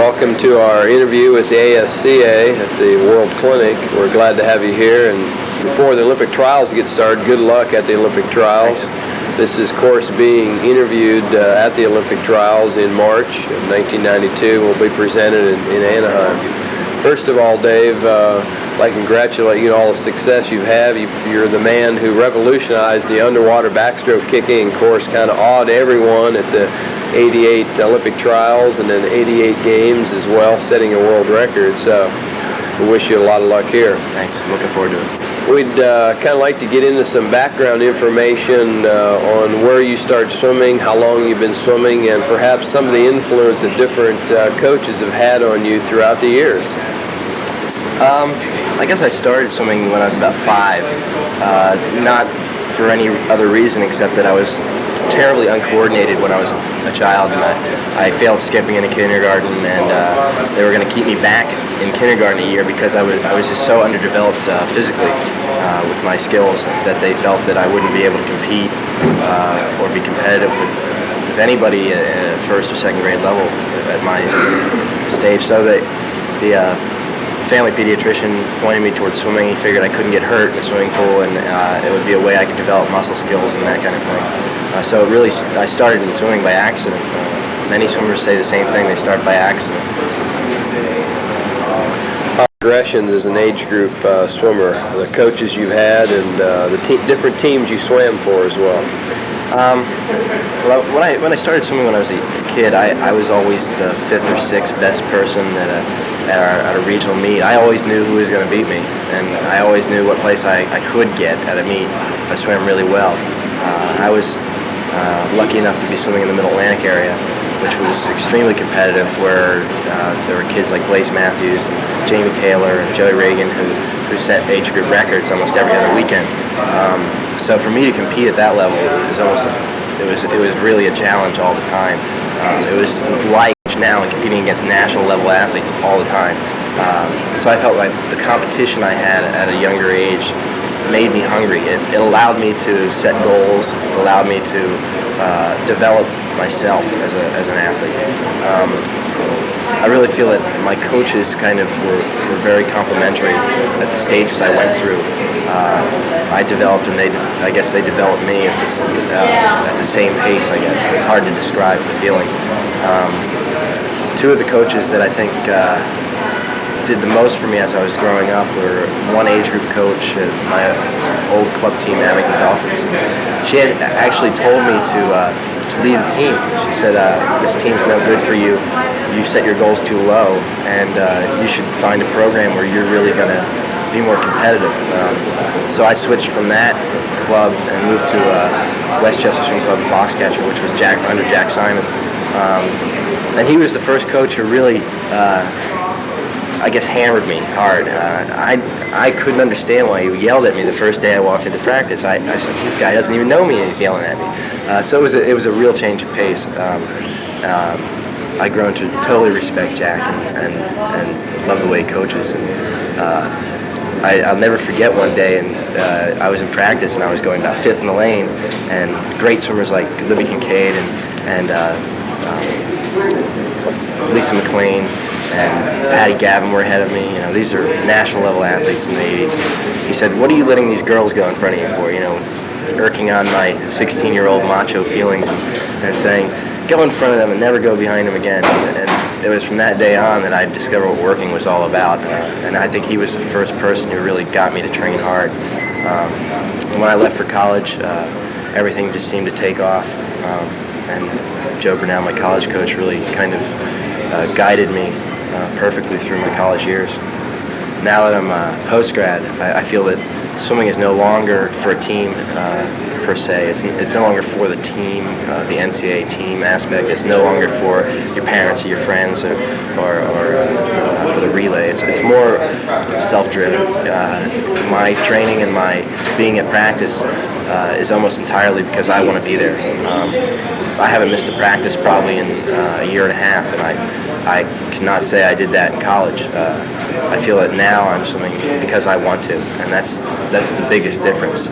welcome to our interview with the ASCA at the World Clinic. We're glad to have you here, and before the Olympic trials get started, good luck at the Olympic trials. This is, of course, being interviewed at the Olympic trials in March of 1992. Will be presented in Anaheim. First of all, Dave, I'd like to congratulate you on all the success you have. You're the man who revolutionized the underwater backstroke kicking, of course, kind of awed everyone at the 88 Olympic trials and then 88 games as well, setting a world record. So we wish you a lot of luck here. Thanks. I'm looking forward to it. We'd kind of like to get into some background information on where you started swimming, how long you've been swimming, and perhaps some of the influence that different coaches have had on you throughout the years. I guess I started swimming when I was about 5, not for any other reason except that I was terribly uncoordinated when I was a child, and I failed skipping into kindergarten, and they were going to keep me back in kindergarten a year because I was just so underdeveloped physically with my skills that they felt that I wouldn't be able to compete or be competitive with anybody at first or second grade level at my stage. So the family pediatrician pointed me towards swimming. He figured I couldn't get hurt in the swimming pool, and it would be a way I could develop muscle skills and that kind of thing. So really, I started in swimming by accident. Many swimmers say the same thing, they start by accident. Progressions as an age group swimmer, the coaches you've had, and the different teams you swam for as well. Well, when I started swimming when I was a kid, I was always the 5th or 6th best person at a regional meet. I always knew who was going to beat me, and I always knew what place I could get at a meet if I swam really well. I was lucky enough to be swimming in the Middle Atlantic area, which was extremely competitive, where there were kids like Blaze Matthews and Jamie Taylor and Joey Reagan who set age group records almost every other weekend. So for me to compete at that level it was really a challenge all the time. It was like now and competing against national level athletes all the time. So I felt like the competition I had at a younger age made me hungry. It allowed me to set goals. It allowed me to develop myself as an athlete. I really feel that my coaches kind of were very complimentary at the stages I went through. I developed, and I guess they developed me if it's, at the same pace, I guess. It's hard to describe the feeling. Two of the coaches that I think did the most for me as I was growing up were one age group coach at my old club team, Abington Dolphins. She had actually told me to lead the team. She said, this team's no good for you. You set your goals too low, and you should find a program where you're really going to be more competitive. So I switched from that club and moved to Westchester Swim Club in Foxcatcher, which was under Jack Simon. And he was the first coach who really I guess hammered me hard. I couldn't understand why he yelled at me the first day I walked into practice. I said, this guy doesn't even know me and he's yelling at me. So it was a real change of pace. I've grown to totally respect Jack and love the way he coaches. And I'll never forget one day, and I was in practice and I was going about 5th in the lane, and great swimmers like Libby Kincaid and Lisa McLean and Patty Gavin were ahead of me. You know, these are national level athletes in the 80s. He said, what are you letting these girls go in front of you for? You know, irking on my 16-year-old macho feelings and saying, go in front of them and never go behind them again. And it was from that day on that I discovered what working was all about. And I think he was the first person who really got me to train hard. When I left for college, everything just seemed to take off. And Joe Burnell, my college coach, really kind of guided me perfectly through my college years. Now that I'm a post-grad, I feel that swimming is no longer for a team per se. It's no longer for the team, the NCAA team aspect. It's no longer for your parents or your friends or for the relay. It's more self-driven. My training and my being at practice is almost entirely because I want to be there. I haven't missed a practice probably in a year and a half, and I cannot say I did that in college. I feel that now I'm swimming because I want to, and that's the biggest difference.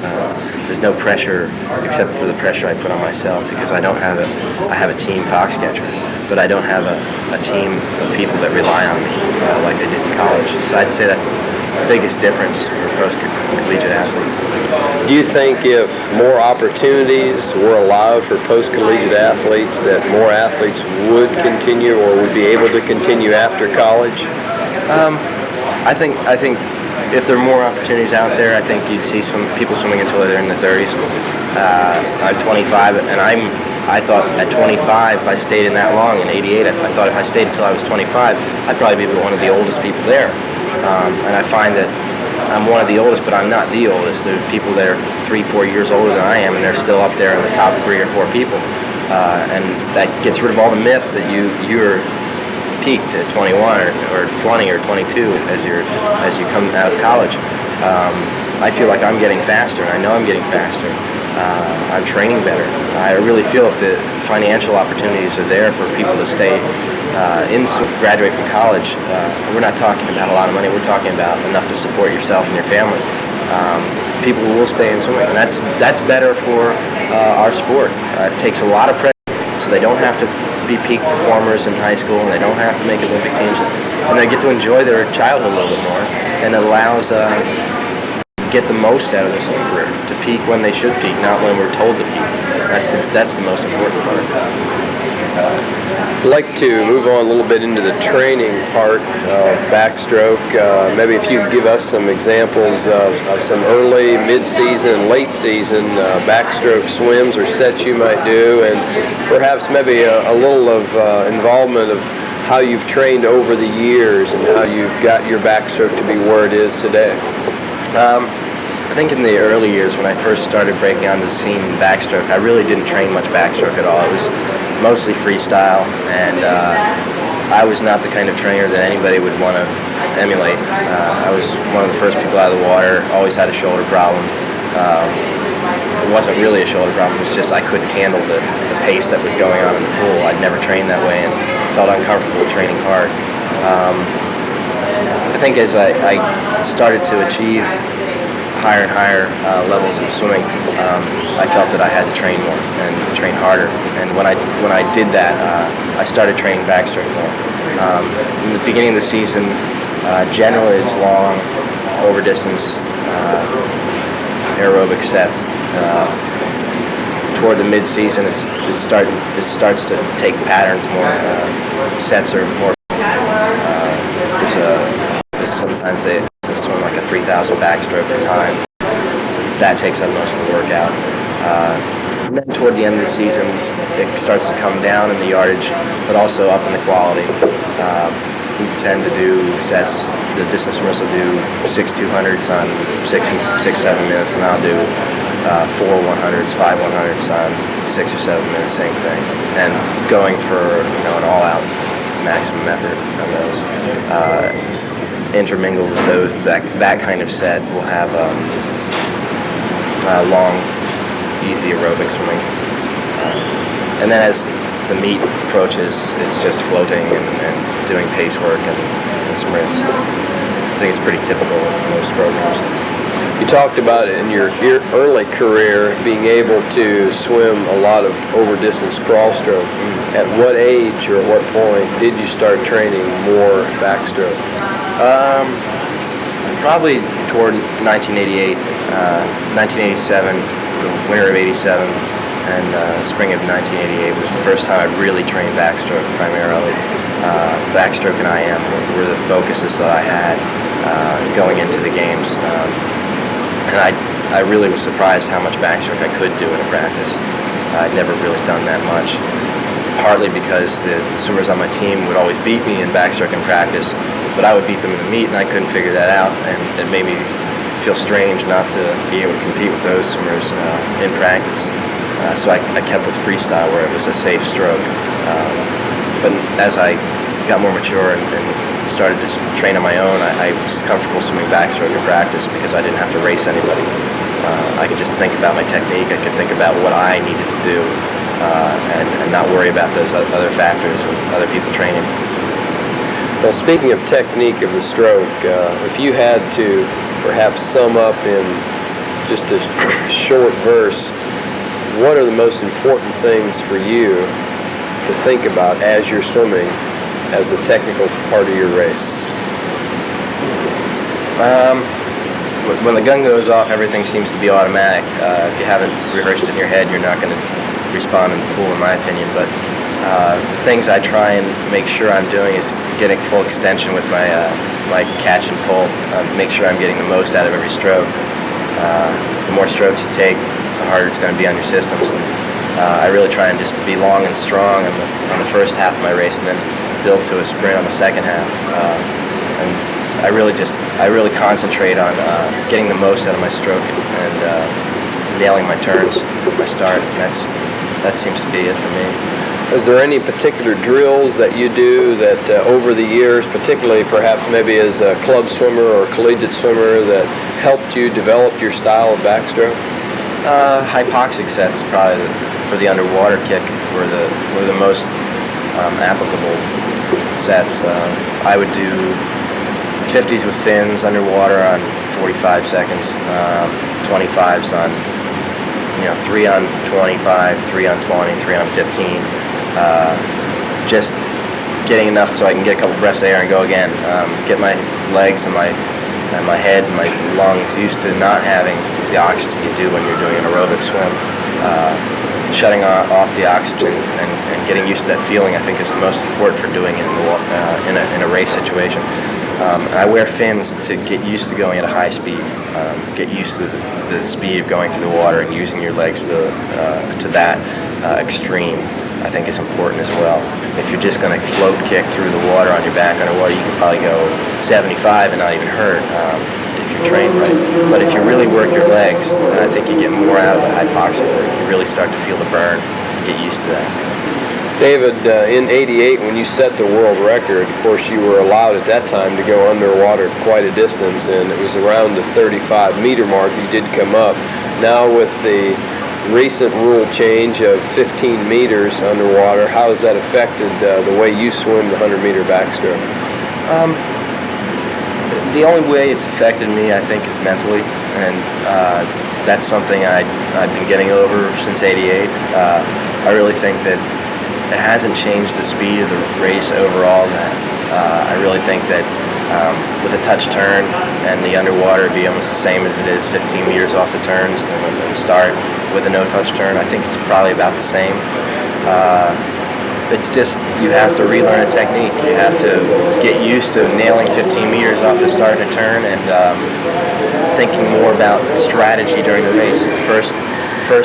There's no pressure except for the pressure I put on myself because I have a team Foxcatcher. but I don't have a team of people that rely on me like they did in college. So I'd say that's the biggest difference for post-collegiate athletes. Do you think if more opportunities were allowed for post-collegiate athletes, that more athletes would continue or would be able to continue after college? I think if there are more opportunities out there, I think you'd see some people swimming until they're in their 30s. I'm 25, and I thought at 25, if I stayed in that long, in '88, I thought if I stayed until I was 25, I'd probably be one of the oldest people there. And I find that I'm one of the oldest, but I'm not the oldest. There are people that are 3-4 years older than I am, and they're still up there in the top 3 or 4 people. And that gets rid of all the myths that you're peaked at 21 or 20 or 22 as you come out of college. I feel like I'm getting faster, and I know I'm getting faster. I'm training better. I really feel if the financial opportunities are there for people to stay graduate from college. We're not talking about a lot of money. We're talking about enough to support yourself and your family. People will stay in swimming, and that's better for our sport. It takes a lot of pressure, so they don't have to be peak performers in high school, and they don't have to make Olympic teams, and they get to enjoy their childhood a little bit more, and it allows get the most out of their swimming career, to peak when they should peak, not when we're told to peak. That's the most important part. I'd like to move on a little bit into the training part of backstroke. Maybe if you could give us some examples of some early, mid-season, late-season backstroke swims or sets you might do, and perhaps maybe a little of involvement of how you've trained over the years and how you've got your backstroke to be where it is today. I think in the early years when I first started breaking onto the scene in backstroke, I really didn't train much backstroke at all. It was mostly freestyle, and I was not the kind of trainer that anybody would want to emulate. I was one of the first people out of the water, always had a shoulder problem. It wasn't really a shoulder problem, it's just I couldn't handle the pace that was going on in the pool. I'd never trained that way and felt uncomfortable training hard. I think as I started to achieve higher and higher levels of swimming, I felt that I had to train more and train harder. And when I did that, I started training backstroke more. In the beginning of the season, generally it's long, over distance, aerobic sets. Toward the mid-season, it starts to take patterns more. Sets are more. Sometimes they swim like a 3,000 backstroke at a time. That takes up most of the workout. And then toward the end of the season, it starts to come down in the yardage, but also up in the quality. We tend to do sets. The distance swimmers will do 6 200s on 6-7 minutes, and I'll do 4 100s, 5 100s on 6 or 7 minutes, same thing. And going for an all-out maximum effort on those. Intermingled with those, that kind of set will have long, easy aerobic swimming. And then as the meet approaches, it's just floating and doing pace work and sprints. I think it's pretty typical of most programs. You talked about it in your early career, being able to swim a lot of over-distance crawl stroke. At what age or what point did you start training more backstroke? Probably toward 1988, 1987, the winter of '87, and spring of 1988 was the first time I really trained backstroke primarily. Backstroke and IM were the focuses that I had going into the games. And I really was surprised how much backstroke I could do in a practice. I'd never really done that much, partly because the swimmers on my team would always beat me in backstroke in practice, but I would beat them in the meet, and I couldn't figure that out, and it made me feel strange not to be able to compete with those swimmers in practice. So I kept with freestyle, where it was a safe stroke. But as I got more mature and started to train on my own, I was comfortable swimming backstroke in practice because I didn't have to race anybody. I could just think about my technique. I could think about what I needed to do and not worry about those other factors and other people training. Well, speaking of technique of the stroke, if you had to perhaps sum up in just a short verse, what are the most important things for you to think about as you're swimming as a technical part of your race? When the gun goes off, everything seems to be automatic. If you haven't rehearsed it in your head, you're not going to respond in the pool, in my opinion. But things I try and make sure I'm doing is getting full extension with my catch and pull. Make sure I'm getting the most out of every stroke. The more strokes you take, the harder it's going to be on your systems. And, I really try and just be long and strong on the first half of my race, and then build to a sprint on the second half. And I really concentrate on getting the most out of my stroke and nailing my turns, my start. And that seems to be it for me. Is there any particular drills that you do that over the years, particularly perhaps maybe as a club swimmer or collegiate swimmer, that helped you develop your style of backstroke? Hypoxic sets probably for the underwater kick were the most applicable sets. I would do 50s with fins underwater on 45 seconds, 25s on 3 on 25, 3 on 20, 3 on 15. Just getting enough so I can get a couple breaths of air and go again. Get my legs and my head and my lungs used to not having the oxygen you do when you're doing an aerobic swim. Shutting off the oxygen and getting used to that feeling, I think, is the most important for doing it in a race situation. I wear fins to get used to going at a high speed, get used to the speed of going through the water and using your legs to that extreme. I think is important as well. If you're just going to float kick through the water on your back underwater, you can probably go 75 and not even hurt if you're trained right. But if you really work your legs, then I think you get more out of the hypoxic work. You really start to feel the burn, get used to that. David, in '88, when you set the world record, of course you were allowed at that time to go underwater quite a distance, and it was around the 35-meter mark you did come up. Now with the recent rule change of 15 meters underwater, how has that affected the way you swim the 100-meter backstroke? The only way it's affected me, I think, is mentally, and that's something I've been getting over since '88. I really think that it hasn't changed the speed of the race overall. I really think that with a touch turn and the underwater it'd be almost the same as it is 15 meters off the turns and the start with a no-touch turn. I think it's probably about the same. It's just you have to relearn a technique. You have to get used to nailing 15 meters off the start and a turn and thinking more about strategy during the race. First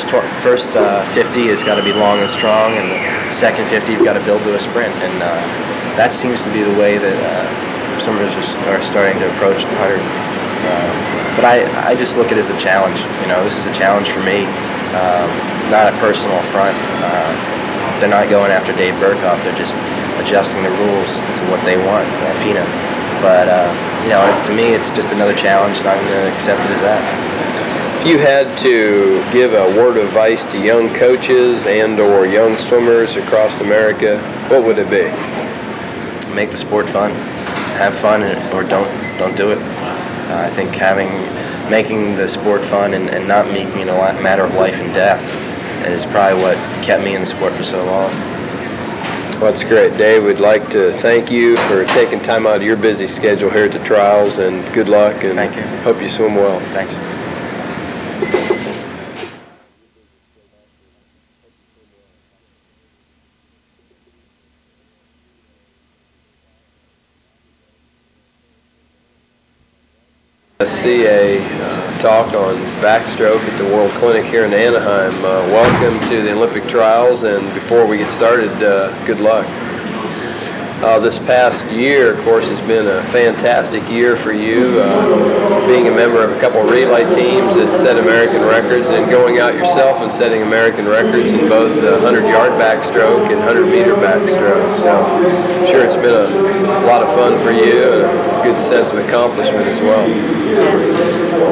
50 has got to be long and strong, and the second 50 you've got to build to a sprint, and that seems to be the way that swimmers are starting to approach the 100. But I just look at it as a challenge. This is a challenge for me, not a personal affront. They're not going after Dave Berkoff. They're just adjusting the rules to what they want, FINA. But to me, it's just another challenge, and I'm going to accept it as that. If you had to give a word of advice to young coaches and or young swimmers across America, what would it be? Make the sport fun. Have fun, or don't do it. I think making the sport fun and not making it a matter of life and death is probably what kept me in the sport for so long. Well, that's great, Dave. We'd like to thank you for taking time out of your busy schedule here at the trials, and good luck, and thank you. Hope you swim well. Thanks. CA talk on backstroke at the World Clinic here in Anaheim. Welcome to the Olympic trials, and before we get started, good luck. This past year, of course, has been a fantastic year for you, being a member of a couple of relay teams that set American records, and going out yourself and setting American records in both the 100-yard backstroke and 100-meter backstroke. So I'm sure it's been a lot of fun for you and a good sense of accomplishment as well.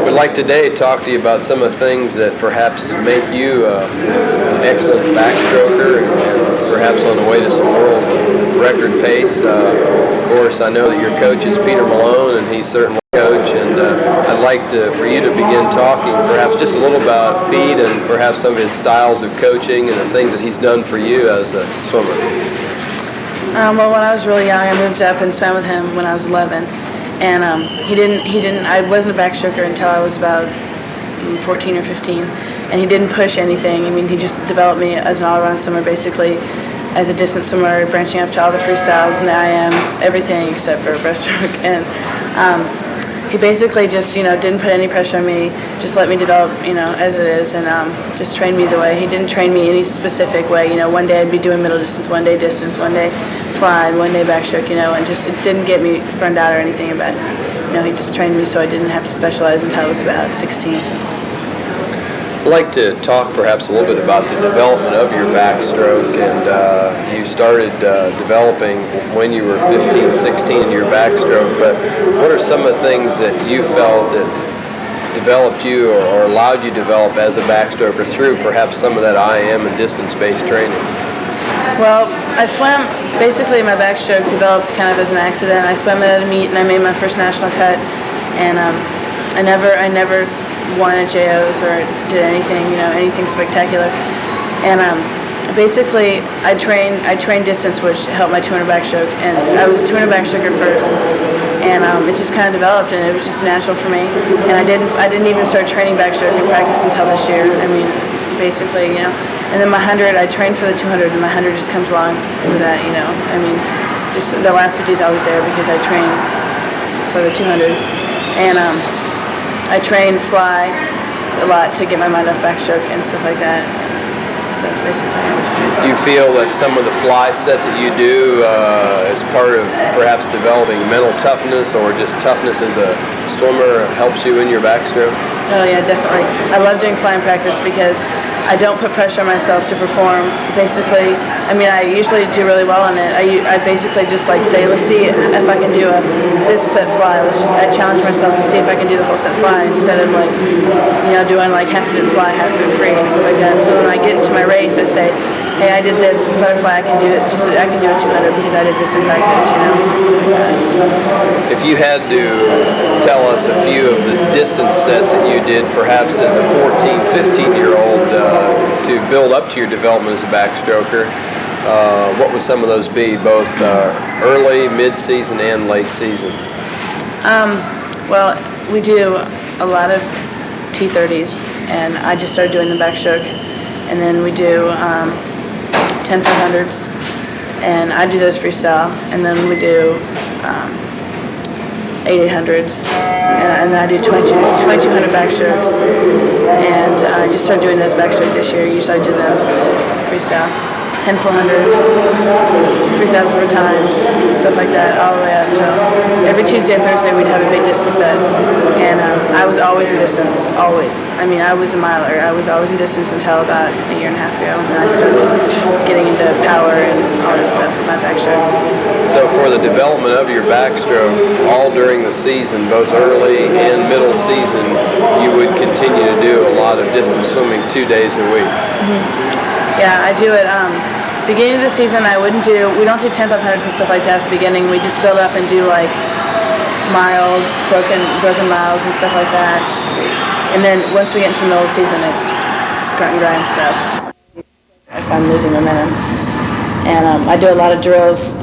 We'd like today to talk to you about some of the things that perhaps make you an excellent backstroker and perhaps on the way to some world record pace. Of course, I know that your coach is Peter Malone, and he's certainly a coach, and I'd like for you to begin talking perhaps just a little about Pete and perhaps some of his styles of coaching and the things that he's done for you as a swimmer. Well, when I was really young, I moved up and swam with him when I was 11, and I wasn't a backstroker until I was about 14 or 15, and he didn't push anything. I mean, he just developed me as an all-around swimmer, basically, as a distance swimmer, branching up to all the freestyles and the IMs, everything except for breaststroke. And he basically just, didn't put any pressure on me, just let me develop, as it is, and just trained me the way. He didn't train me any specific way. One day I'd be doing middle distance, one day distance, one day fly, one day backstroke, and just it didn't get me burned out or anything about it. He just trained me so I didn't have to specialize until I was about 16. I'd like to talk perhaps a little bit about the development of your backstroke, and you started developing when you were 15, 16 in your backstroke, but what are some of the things that you felt that developed you or allowed you to develop as a backstroker through perhaps some of that IM and distance-based training? Well, I swam, basically my backstroke developed kind of as an accident. I swam at a meet and I made my first national cut, and I never won at JOs or did anything, anything spectacular. And basically, I trained distance, which helped my 200 backstroke, and I was 200 backstroker first, and it just kind of developed, and it was just natural for me. And I didn't even start training backstroke in practice until this year. I mean, basically, And then my 100, I trained for the 200, and my 100 just comes along with that, I mean, just the last 50 is always there because I trained for the 200, and I trained fly a lot to get my mind off backstroke and stuff like that. That's basically it. Do you feel that some of the fly sets that you do as part of perhaps developing mental toughness or just toughness as a swimmer helps you in your backstroke? Oh yeah, definitely. I love doing flying practice because I don't put pressure on myself to perform. Basically, I usually do really well on it. I basically just say, let's see if I can do this set fly. I challenge myself to see if I can do the whole set fly instead of doing half of it fly, half of it free and stuff like that. So when I get into my race, I say, hey, I did this butterfly. I can do it. I can do it 200 because I did this in practice. If you had to tell us a few of the distance sets that you did, perhaps as a 14, 15-year-old, to build up to your development as a backstroker, what would some of those be, both early, mid-season, and late season? Well, we do a lot of T30s, and I just started doing the backstroke, and then we do 10-500s, and I do those freestyle, and then we do 800s, and I do 2200 backstrokes, and I just started doing those backstroke this year. Usually I do them freestyle, 10-400s, 3,000 per times, stuff like that, all the way up. So every Tuesday and Thursday we'd have a big distance set, and I was always in distance, always. I was a miler. I was always in distance until about a year and a half ago, and then I started getting into power and all that stuff with my backstroke. So for the development of your backstroke, all during the season, both early and middle season, you would continue to do a lot of distance swimming 2 days a week. Mm-hmm. Yeah, I do it. Beginning of the season, we don't do 10-500s and stuff like that at the beginning. We just build up and do miles, broken miles and stuff like that. And then once we get into the middle of the season, it's grunt and grind stuff. As I'm losing momentum. And I do a lot of drills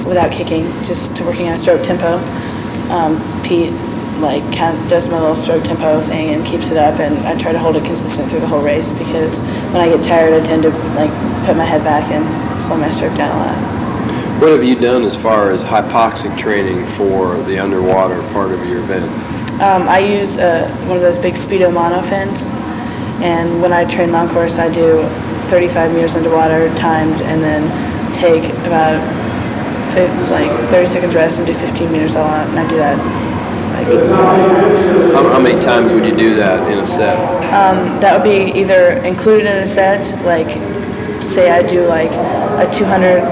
without kicking, just to working on stroke tempo. Pete does my little stroke tempo thing and keeps it up, and I try to hold it consistent through the whole race because when I get tired, I tend to put my head back and slow my stroke down a lot. What have you done as far as hypoxic training for the underwater part of your event? I use one of those big Speedo mono fins, and when I train long course, I do 35 meters underwater timed, and then take about 30 seconds rest and do 15 meters all out, and I do that How many times would you do that in a set? That would be either included in a set, say I do a 200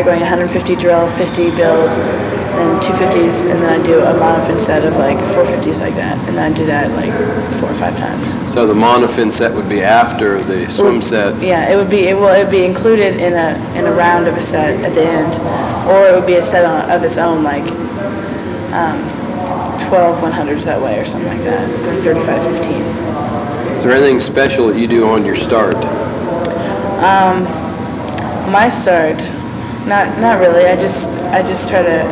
going 150 drill, 50 build, and 250s, and then I do a monofin set of 450s like that, and then I do that 4 or 5 times. So the monofin set would be after the swim set? Yeah, it would be included in a round of a set at the end, or it would be a set of its own, 12 12 100s that way or something like that, going 35-15. Is there anything special that you do on your start? My start, not really. I just try to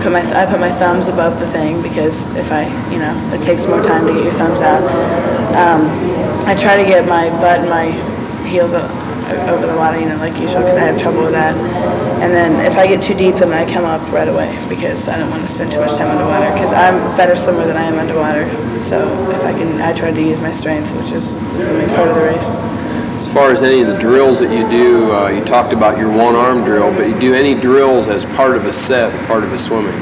put my thumbs above the thing, because if it takes more time to get your thumbs out. I try to get my butt and my heels over the water, like usual, because I have trouble with that. And then if I get too deep, then I come up right away, because I don't want to spend too much time underwater, because I'm a better swimmer than I am underwater. So if I try to use my strength, which is the swimming part of the race. As far as any of the drills that you do, you talked about your one-arm drill, but you do any drills as part of a set, part of a swimming?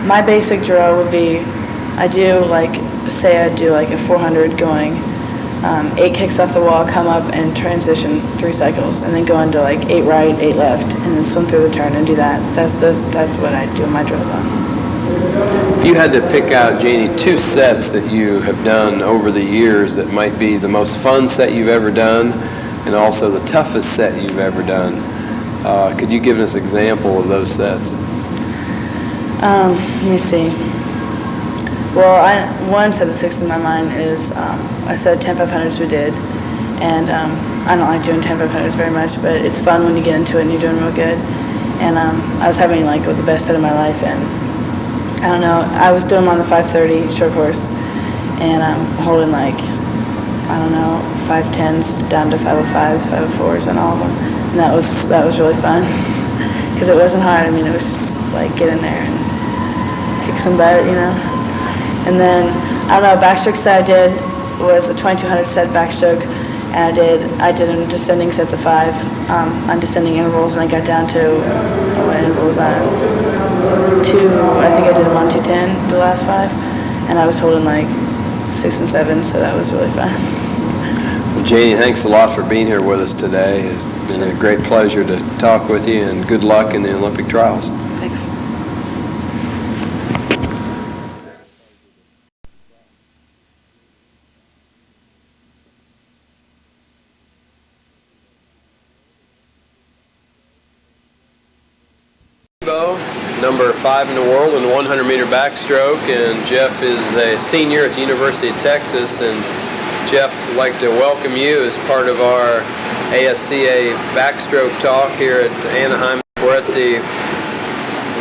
My basic drill would be, I do say a 400 going, 8 kicks off the wall, come up and transition 3 cycles, and then go into 8 right, 8 left, and then swim through the turn and do that. That's what I do my drills on. If you had to pick out, Janie, 2 sets that you have done over the years that might be the most fun set you've ever done, and also the toughest set you've ever done, could you give us an example of those sets? Let me see. Well, one set that sticks in my mind is a set of 10-500s we did, and I don't like doing 10-500s very much, but it's fun when you get into it and you're doing real good. And I was having the best set of my life, and I don't know, I was doing them on the 530 short course, and I'm holding 510s down to 505s, 504s, and all of them, and that was really fun, because it wasn't hard. I mean, it was just get in there and kick some butt, And then, I don't know, a backstroke set I did was a 2200 set backstroke, and I did in descending sets of 5 on descending intervals, and I got down to, what interval was I on? I think I did them on 210, the last 5, and I was holding 6 and 7, so that was really fun. Well, Janie, thanks a lot for being here with us today. It's been a great pleasure to talk with you, and good luck in the Olympic trials. Thanks. Number 5 in the world in the 100-meter backstroke, and Jeff is a senior at the University of Texas. And Jeff, I'd like to welcome you as part of our ASCA backstroke talk here at Anaheim. We're at the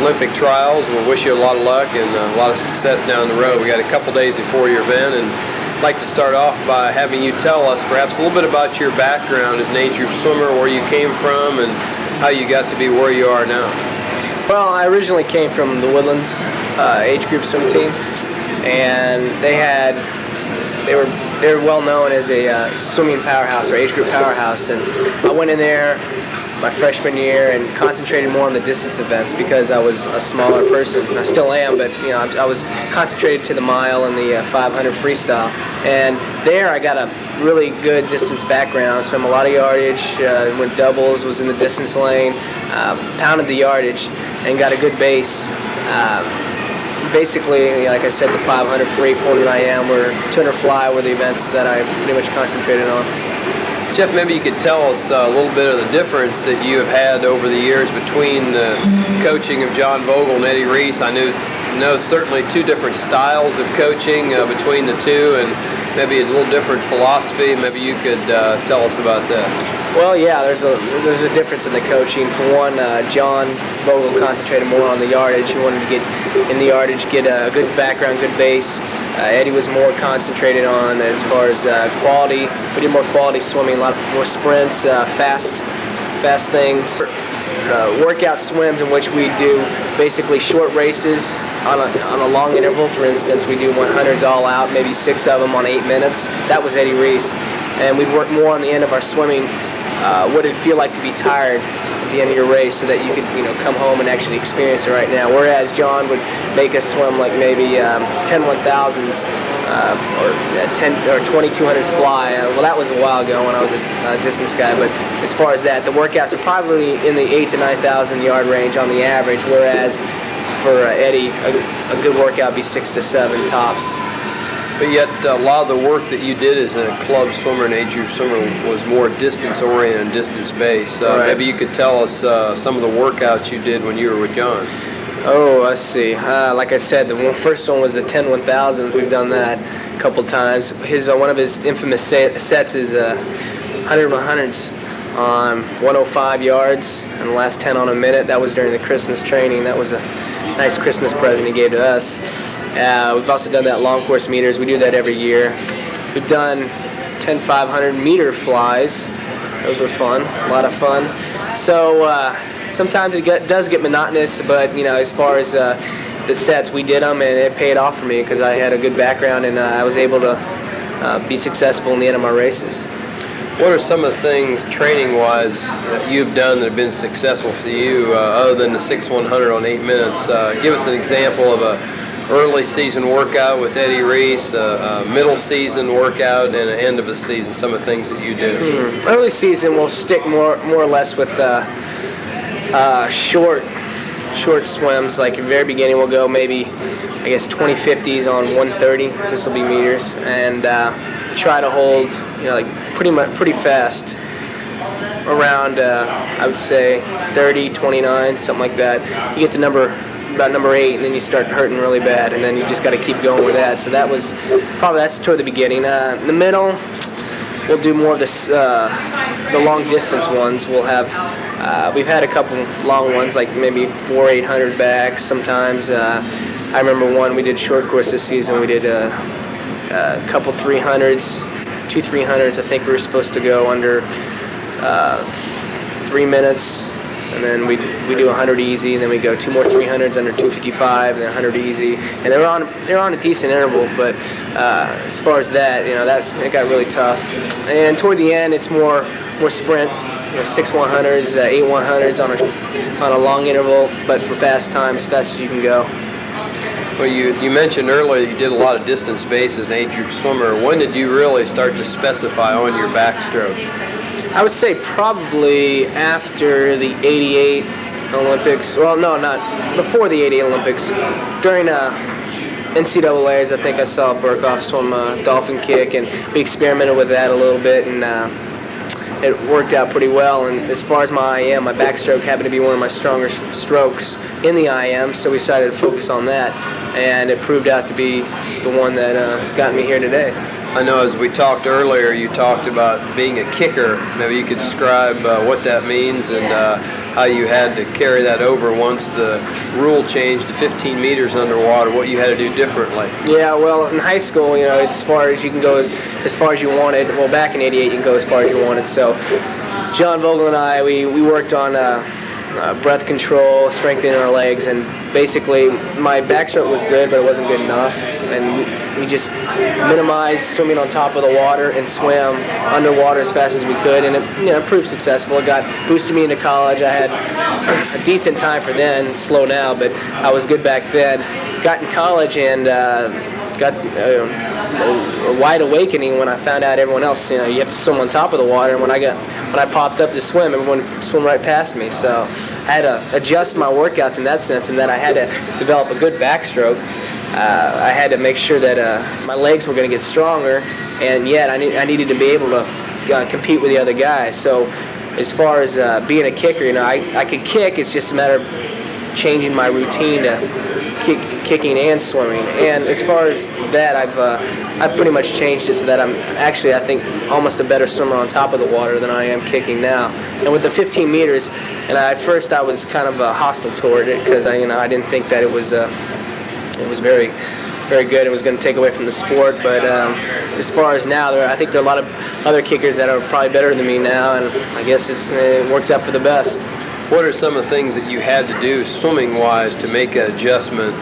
Olympic trials, and we'll wish you a lot of luck and a lot of success down the road. We got a couple days before your event, and I'd like to start off by having you tell us perhaps a little bit about your background as an age group swimmer, where you came from, and how you got to be where you are now. Well, I originally came from the Woodlands age group swim team, and they were well known as a swimming powerhouse or age group powerhouse. And I went in there my freshman year and concentrated more on the distance events, because I was a smaller person. I still am, but I was concentrated to the mile and the 500 freestyle. And there I got a really good distance background. Swam a lot of yardage, went doubles, was in the distance lane, pounded the yardage, and got a good base. Basically, like I said, the 500 free, 400 IM, or 200 fly were the events that I pretty much concentrated on. Jeff, maybe you could tell us a little bit of the difference that you have had over the years between the coaching of John Vogel and Eddie Reese. I know certainly 2 different styles of coaching between the 2, and maybe a little different philosophy. Maybe you could tell us about that. Well, yeah, there's a difference in the coaching. For one, John Vogel concentrated more on the yardage. He wanted to get in the yardage, get a good background, good base. Eddie was more concentrated on as far as quality. We did more quality swimming, a lot more sprints, fast things. Workout swims in which we do basically short races on a long interval. For instance, we do 100s all out, maybe 6 of them on 8 minutes. That was Eddie Reese. And we'd work more on the end of our swimming, what it'd feel like to be tired at the end of your race, so that you could come home and actually experience it right now. Whereas John would make us swim maybe 10 1000s or 2200s fly. Well, that was a while ago when I was a distance guy, but as far as that, the workouts are probably in the 8 to 9,000 yard range on the average, whereas for Eddie, a good workout would be 6 to 7 tops. But yet, a lot of the work that you did as a club swimmer and age group swimmer was more distance-oriented and distance-based. Right. Maybe you could tell us some of the workouts you did when you were with John. Oh, let's see. Like I said, the first one was the 10 1000s. We've done that a couple times. One of his infamous sets is 100 100s on 105 yards and the last 10 on a minute. That was during the Christmas training. That was a nice Christmas present he gave to us. We've also done that long course meters. We do that every year. We've done 10 500 meter flies. Those were fun, a lot of fun. So sometimes it does get monotonous, but as far as the sets, we did them and it paid off for me because I had a good background and I was able to be successful in the end of my races. What are some of the things, training-wise, that you've done that have been successful for you, other than the 6-100 on 8 minutes? Give us an example of a early season workout with Eddie Reese, a middle season workout, and an end of the season, some of the things that you do. Early season, we'll stick more or less with short swims. Like at the very beginning, we'll go maybe, 20-50s on 130. This will be meters, and try to hold, pretty fast, around I would say 30, 29, something like that. You get to about number 8, and then you start hurting really bad, and then you just got to keep going with that. So that's toward the beginning. In the middle, we'll do more of this, the long distance ones. We'll have we've had a couple long ones, like maybe 4-800 backs sometimes. I remember one we did short course this season. We did a couple 300s. 2 300s. I think we were supposed to go under 3 minutes, and then we do 100 easy, and then we go 2 more 300s under 2:55, and then 100 easy. And they're on a decent interval, but as far as that, it got really tough. And toward the end, it's more sprint. 6 100s, 8 100s on a long interval, but for fast time, as fast as you can go. Well, you mentioned earlier you did a lot of distance bases, an age-group swimmer. When did you really start to specify on your backstroke? I would say probably after the 88 Olympics. Well, no, not before the 88 Olympics. During NCAAs, I think I saw Berkoff swim a dolphin kick, and we experimented with that a little bit, and it worked out pretty well. And as far as my IM, my backstroke happened to be one of my stronger strokes in the IM, so we decided to focus on that, and it proved out to be the one that has gotten me here today. I know as we talked earlier, you talked about being a kicker. Maybe you could describe what that means and how you had to carry that over once the rule changed to 15 meters underwater, what you had to do differently. Yeah, well, in high school, as far as you can go as far as you wanted. Well, back in 88, you can go as far as you wanted. So John Vogel and I, we worked on breath control, strengthening our legs, and basically my backstroke was good, but it wasn't good enough, and we just minimized swimming on top of the water and swam underwater as fast as we could, and it proved successful. It boosted me into college. I had a decent time for then, slow now, but I was good back then. Got in college and got a wide awakening when I found out everyone else, you have to swim on top of the water, and when I popped up to swim, everyone swam right past me. So I had to adjust my workouts in that sense, and then I had to develop a good backstroke. I had to make sure that my legs were going to get stronger, and yet I needed to be able to compete with the other guys. So as far as being a kicker, I could kick. It's just a matter of changing my routine to kicking and swimming. And as far as that, I've pretty much changed it so that I'm actually, I think, almost a better swimmer on top of the water than I am kicking now. And with the 15 meters, and at first I was kind of hostile toward it because I didn't think that it was very, very good. It was going to take away from the sport. But as far as now, I think there are a lot of other kickers that are probably better than me now, and I guess it works out for the best. What are some of the things that you had to do swimming-wise to make that adjustment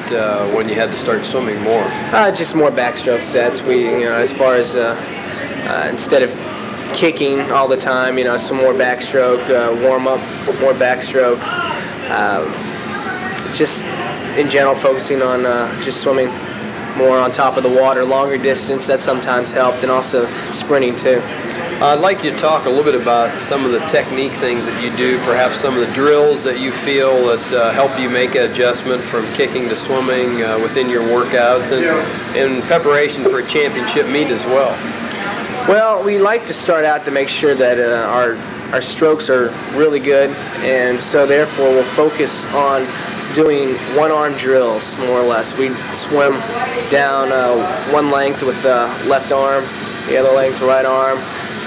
when you had to start swimming more? Just more backstroke sets. As far as instead of kicking all the time, some more backstroke, warm up, more backstroke. Just in general, focusing on just swimming more on top of the water, longer distance. That sometimes helped, and also sprinting too. I'd like you to talk a little bit about some of the technique things that you do, perhaps some of the drills that you feel that help you make an adjustment from kicking to swimming within your workouts and in preparation for a championship meet as well. Well, we like to start out to make sure that our strokes are really good, and so therefore we'll focus on doing one-arm drills, more or less. We'd swim down one length with the left arm, the other length right arm,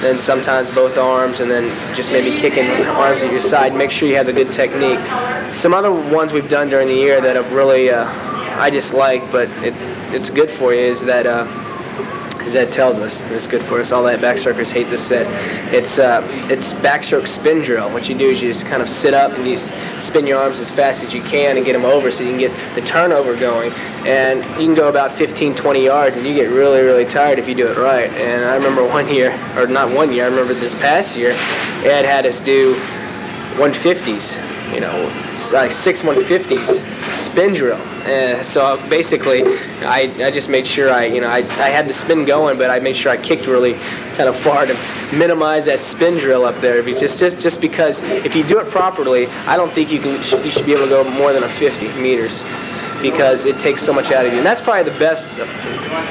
then sometimes both arms, and then just maybe kicking arms at your side. Make sure you have a good technique. Some other ones we've done during the year that have really I just like, but it's good for you, is that Zed tells us it's good for us. All that backstrokers hate this set. It's backstroke spin drill. What you do is you just kind of sit up and you spin your arms as fast as you can and get them over so you can get the turnover going. And you can go about 15, 20 yards and you get really, really tired if you do it right. And I remember one year, or not one year, I remember this past year, Ed had us do 150s, like 6 150s spin drill. So basically, I just made sure I had the spin going, but I made sure I kicked really kind of far to minimize that spin drill up there. Just because if you do it properly, I don't think you should be able to go more than a 50 meters, because it takes so much out of you. And that's probably the best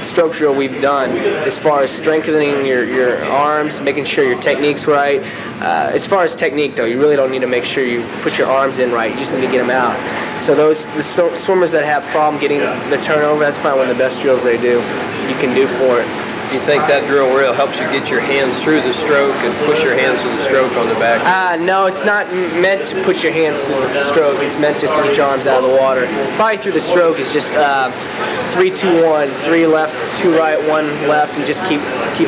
stroke drill we've done as far as strengthening your arms, making sure your technique's right. As far as technique, though, you really don't need to make sure you put your arms in right. You just need to get them out. So the swimmers that have problem getting the turnover, that's probably one of the best drills you can do for it. Do you think that drill really helps you get your hands through the stroke and push your hands through the stroke on the back? No, it's not meant to put your hands through the stroke. It's meant just to get your arms out of the water. Probably through the stroke is just 3, 2, 1, 3 left, 2 right, 1 left, and just keep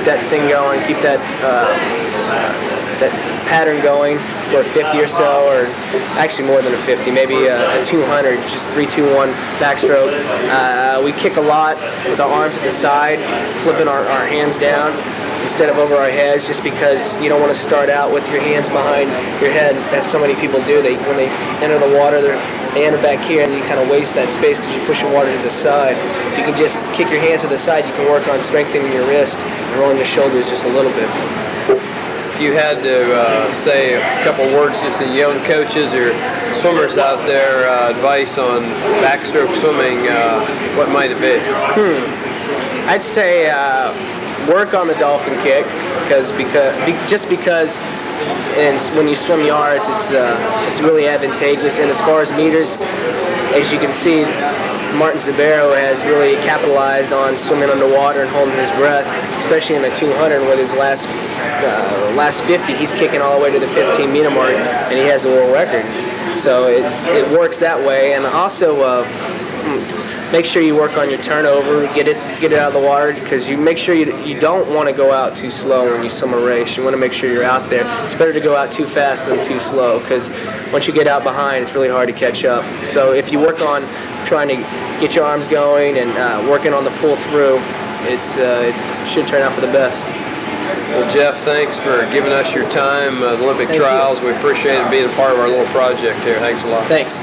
that thing going, keep that pattern going for a 50 or so, or actually more than a 50, maybe a 200, just 3, 2, 1 backstroke. We kick a lot with our arms at the side, flipping our hands down instead of over our heads, just because you don't want to start out with your hands behind your head, as so many people do. When they enter the water, they enter back here, and you kind of waste that space because you push your water to the side. If you can just kick your hands to the side, you can work on strengthening your wrist and rolling your shoulders just a little bit. If you had to say a couple words just to young coaches or swimmers out there, advice on backstroke swimming, what might it be? I'd say work on the dolphin kick, because and when you swim yards, it's really advantageous. And as far as meters, as you can see, Martin Zabero has really capitalized on swimming underwater and holding his breath, especially in the 200 with his last 50. He's kicking all the way to the 15-meter mark, and he has a world record. So it works that way. And also make sure you work on your turnover, get it out of the water, because you make sure you don't want to go out too slow when you swim a race. You want to make sure you're out there. It's better to go out too fast than too slow, because once you get out behind, it's really hard to catch up. So if you work on trying to get your arms going and working on the pull through, it should turn out for the best. Well, Jeff, thanks for giving us your time, the Olympic Trials. We appreciate it being a part of our little project here. Thanks a lot. Thanks.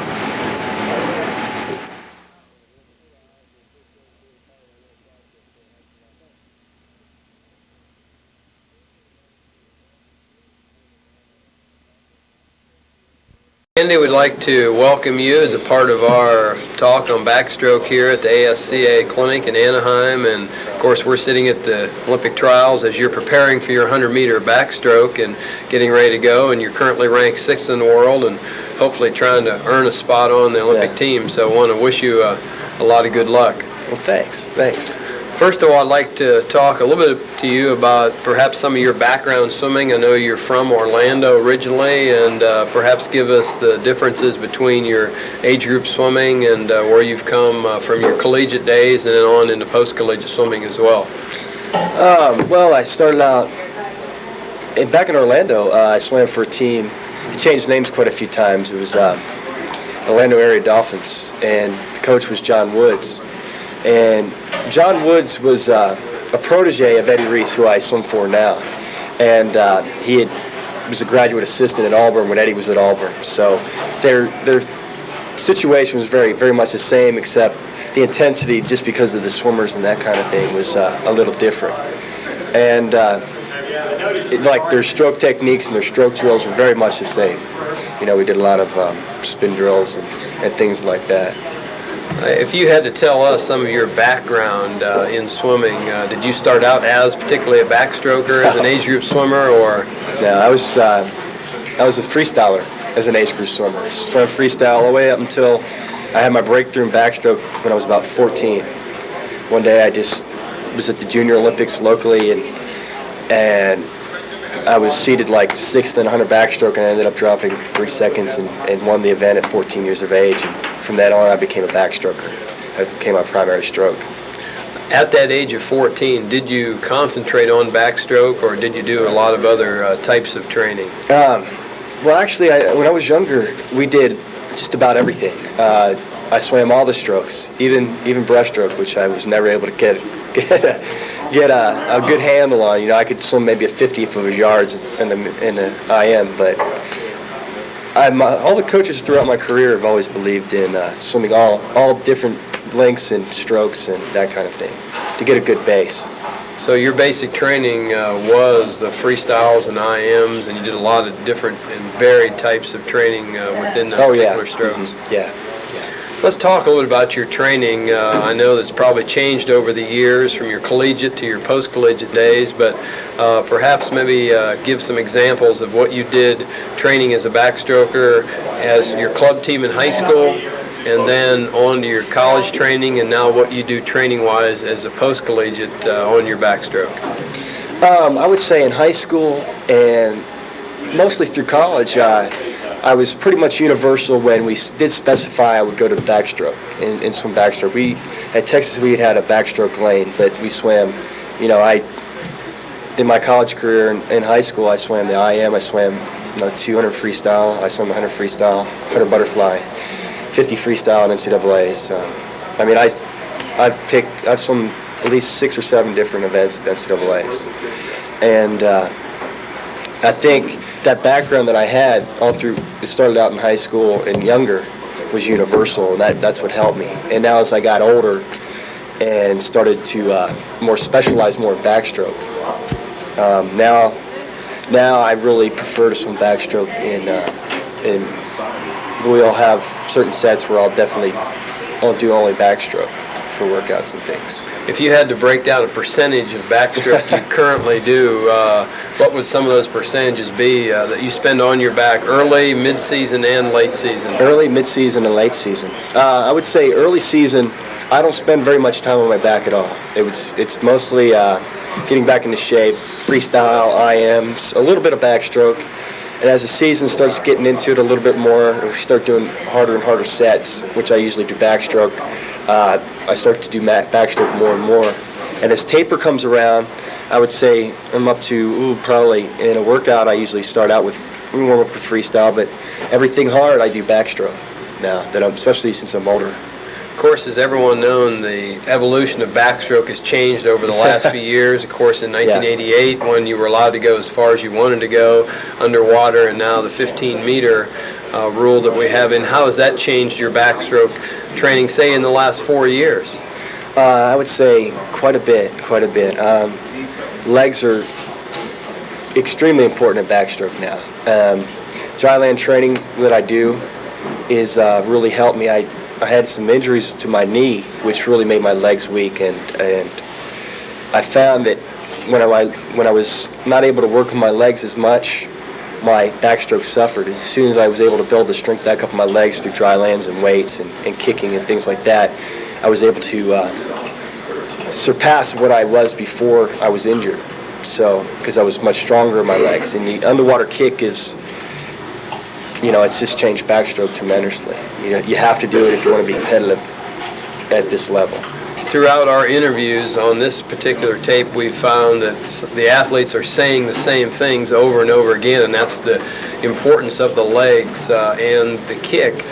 Andy would like to welcome you as a part of our talk on backstroke here at the ASCA clinic in Anaheim. And of course, we're sitting at the Olympic Trials as you're preparing for your 100-meter backstroke and getting ready to go. And you're currently ranked 6th in the world and hopefully trying to earn a spot on the Olympic team. So I want to wish you a lot of good luck. Well, thanks. First of all, I'd like to talk a little bit to you about perhaps some of your background swimming. I know you're from Orlando originally, and perhaps give us the differences between your age group swimming and where you've come from your collegiate days and then on into post-collegiate swimming as well. Well, I started out back in Orlando. I swam for a team. It changed names quite a few times. It was Orlando Area Dolphins, and the coach was John Woods. And John Woods was a protege of Eddie Reese, who I swim for now. And he was a graduate assistant at Auburn when Eddie was at Auburn. So their situation was very, very much the same, except the intensity, just because of the swimmers and that kind of thing, was a little different. And like their stroke techniques and their stroke drills were very much the same. We did a lot of spin drills and things like that. If you had to tell us some of your background in swimming, did you start out as particularly a backstroker as an age group swimmer, or? No, I was a freestyler as an age group swimmer. From freestyle all the way up until I had my breakthrough in backstroke when I was about 14. One day I just was at the Junior Olympics locally, and I was seated like 6th in 100 backstroke, and I ended up dropping 3 seconds and won the event at 14 years of age. And from then on, I became a backstroker. That became my primary stroke. At that age of 14, did you concentrate on backstroke, or did you do a lot of other types of training? Well, actually, when I was younger, we did just about everything. I swam all the strokes, even breaststroke, which I was never able to get a good handle on. You know, I could swim maybe a 50th of a yards in the IM, but all the coaches throughout my career have always believed in swimming all different lengths and strokes and that kind of thing to get a good base. So your basic training was the freestyles and IMs, and you did a lot of different and varied types of training within the particular strokes. Mm-hmm. Yeah. Let's talk a little about your training. I know that's probably changed over the years from your collegiate to your post-collegiate days, but perhaps maybe give some examples of what you did training as a backstroker as your club team in high school, and then on to your college training, and now what you do training-wise as a post-collegiate on your backstroke. I would say in high school and mostly through college, I was pretty much universal. When we did specify I would go to backstroke and swim backstroke. At Texas we had a backstroke lane, but we swam, in my college career in high school I swam the IM, I swam 200 freestyle, I swam 100 freestyle, 100 butterfly, 50 freestyle in NCAA. So, I mean, I've swum at least 6 or 7 different events at NCAAs, and I think that background that I had all through, it started out in high school and younger, was universal, and that's what helped me. And now as I got older and started to more specialize more in backstroke, now I really prefer to swim backstroke, and we'll have certain sets where I'll do only backstroke for workouts and things. If you had to break down a percentage of backstroke you currently do, what would some of those percentages be that you spend on your back early, mid-season, and late season? Early, mid-season, and late season. I would say early season, I don't spend very much time on my back at all. It's mostly getting back into shape, freestyle, IMs, a little bit of backstroke. And as the season starts getting into it a little bit more, we start doing harder and harder sets, which I usually do backstroke. I start to do backstroke more and more. And as taper comes around, I would say I'm up to probably in a workout I usually start out with warm up with freestyle, but everything hard I do backstroke now, especially since I'm older. Of course, as everyone knows, the evolution of backstroke has changed over the last few years. Of course, in 1988, when you were allowed to go as far as you wanted to go underwater, and now the 15-meter rule that we have in. How has that changed your backstroke training, say, in the last 4 years? I would say quite a bit. Legs are extremely important in backstroke now. Dryland training that I do is really helped me. I had some injuries to my knee, which really made my legs weak, and I found that when I was not able to work with my legs as much, my backstroke suffered. As soon as I was able to build the strength back up in my legs through dry lands and weights and kicking and things like that, I was able to surpass what I was before I was injured. So, because I was much stronger in my legs, and the underwater kick is, it's just changed backstroke tremendously. You have to do it if you want to be competitive at this level. Throughout our interviews on this particular tape, we've found that the athletes are saying the same things over and over again, and that's the importance of the legs and the kick.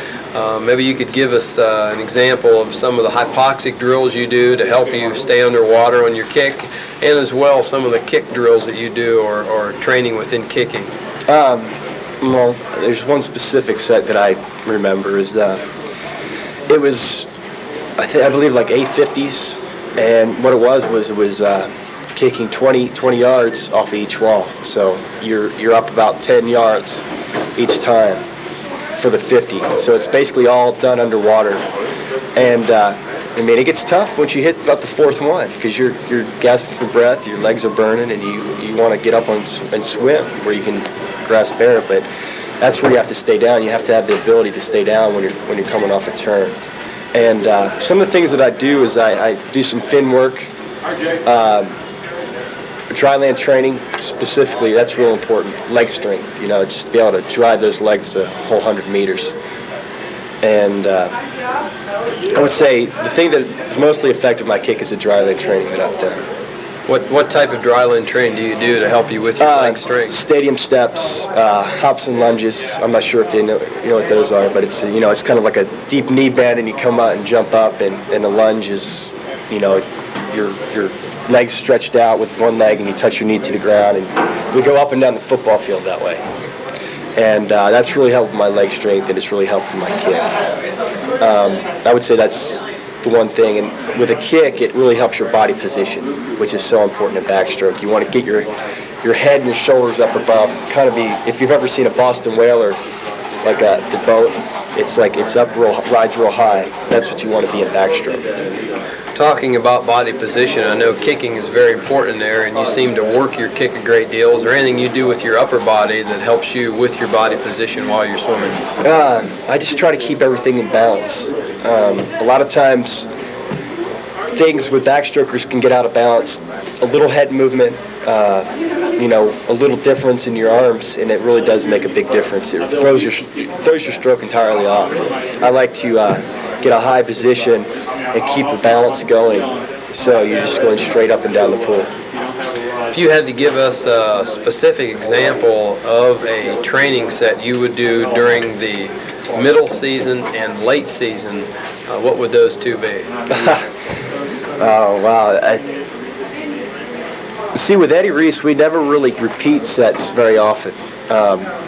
Maybe you could give us an example of some of the hypoxic drills you do to help you stay underwater on your kick, and as well some of the kick drills that you do or training within kicking. Well, there's one specific set that I remember. It was I believe like 850s, and what it was kicking 20 yards off each wall. So you're up about 10 yards each time for the 50. So it's basically all done underwater, and it gets tough once you hit about the 4th one, because you're gasping for breath, your legs are burning, and you want to get up and swim where you can grasp air. But that's where you have to stay down. You have to have the ability to stay down when you're coming off a turn. And some of the things that I do is I do some fin work, dry land training specifically. That's real important. Leg strength, just be able to drive those legs the whole 100 meters. And I would say the thing that mostly affected my kick is the dry land training that I've done. What type of dry land training do you do to help you with your leg strength? Stadium steps, hops and lunges. I'm not sure if they know what those are, but it's it's kind of like a deep knee bend, and you come out and jump up, and the lunge is your legs stretched out with one leg, and you touch your knee to the ground, and we go up and down the football field that way. And that's really helped my leg strength, and it's really helped my kick. I would say that's the one thing. And with a kick, it really helps your body position, which is so important in backstroke. You want to get your head and your shoulders up above. Kind of if you've ever seen a Boston whaler, like the boat, it's like it's up rides real high. That's what you want to be in backstroke. Talking about body position, I know kicking is very important there, and you seem to work your kick a great deal. Is there anything you do with your upper body that helps you with your body position while you're swimming? I just try to keep everything in balance. A lot of times, things with backstrokers can get out of balance. A little head movement, a little difference in your arms, and it really does make a big difference. It throws your stroke entirely off. I like to get a high position and keep the balance going, so you're just going straight up and down the pool. If you had to give us a specific example of a training set you would do during the middle season and late season, what would those two be? Oh, wow. See, with Eddie Reese, we never really repeat sets very often.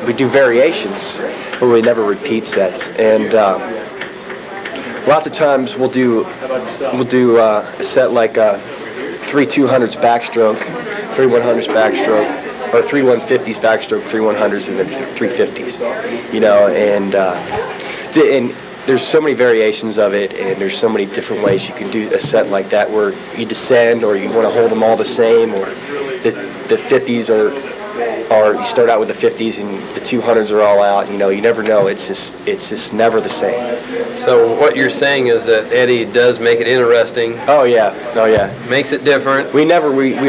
We do variations, but we never repeat sets. And lots of times we'll do a set like 3 200s backstroke, 3 100s backstroke, or 3 150s backstroke, 3 100s, and then 350s. And there's so many variations of it, and there's so many different ways you can do a set like that, where you descend, or you want to hold them all the same, or the 50s or you start out with the 50s and the 200s are all out. You never know. It's just never the same. So what you're saying is that Eddie does make it interesting. Oh yeah. Makes it different. We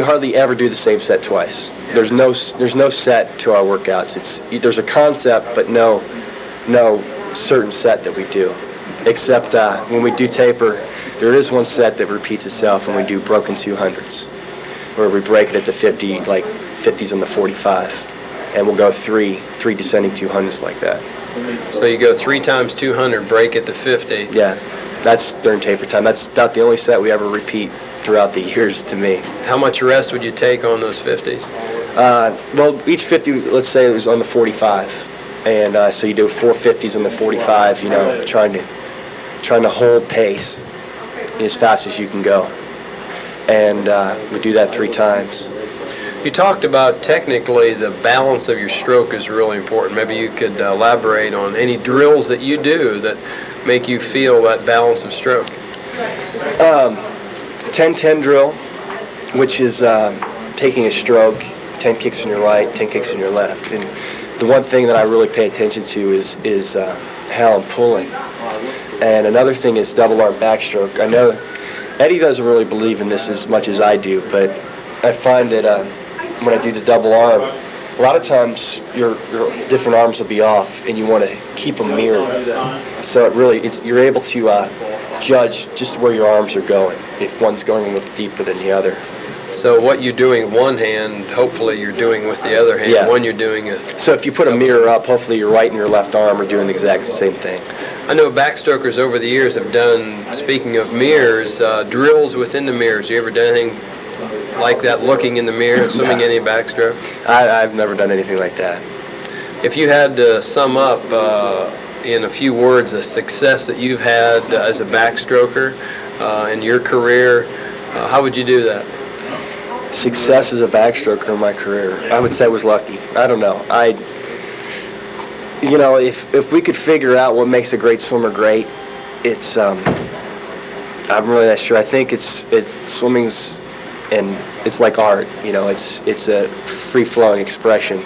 hardly ever do the same set twice. There's no set to our workouts. There's a concept, but no certain set that we do. Except when we do taper, there is one set that repeats itself when we do broken 200s, where we break it at the 50, like 50s on the 45, and we'll go three descending 200s like that. So you go 3 times 200, break it to 50. Yeah, that's during taper time. That's about the only set we ever repeat throughout the years to me. How much rest would you take on those 50s? Well, each 50, let's say it was on the 45, and so you do 4 50s on the 45. Trying to hold pace as fast as you can go, and we do that 3 times. You talked about technically the balance of your stroke is really important. Maybe you could elaborate on any drills that you do that make you feel that balance of stroke. 10-10 drill, which is taking a stroke, 10 kicks on your right, 10 kicks on your left. And the one thing that I really pay attention to is how I'm pulling. And another thing is double arm backstroke. I know Eddie doesn't really believe in this as much as I do, but I find that when I do the double arm, a lot of times your different arms will be off, and you want to keep them mirrored. So you're able to judge just where your arms are going, if one's going a little deeper than the other. So what you're doing with one hand, hopefully you're doing with the other hand. Yeah. When you're doing it. So if you put a mirror up, hopefully your right and your left arm are doing the exact same thing. I know backstrokers over the years have done, speaking of mirrors, drills within the mirrors. You ever done anything like that, looking in the mirror, swimming any backstroke? I've never done anything like that. If you had to sum up in a few words the success that you've had as a backstroker in your career, how would you do that? Success as a backstroker in my career, I would say I was lucky. I don't know. If we could figure out what makes a great swimmer great, it's I'm really not sure. I think swimming's, and it's like art. It's a free-flowing expression,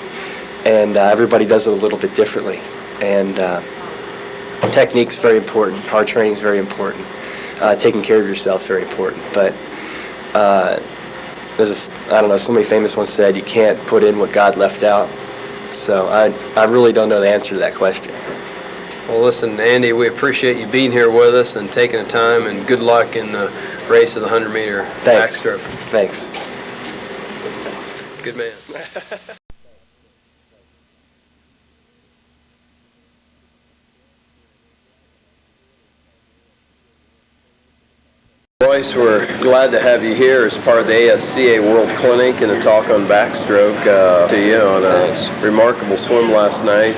and everybody does it a little bit differently. And technique's very important. Hard training's very important. Taking care of yourself's very important. But I don't know, somebody famous once said, you can't put in what God left out. So I really don't know the answer to that question. Well, listen, Andy, we appreciate you being here with us and taking the time, and good luck in the race of the 100-meter backstroke. Thanks. Good man. Bryce, we're glad to have you here as part of the ASCA World Clinic and a talk on backstroke to you on a remarkable swim last night,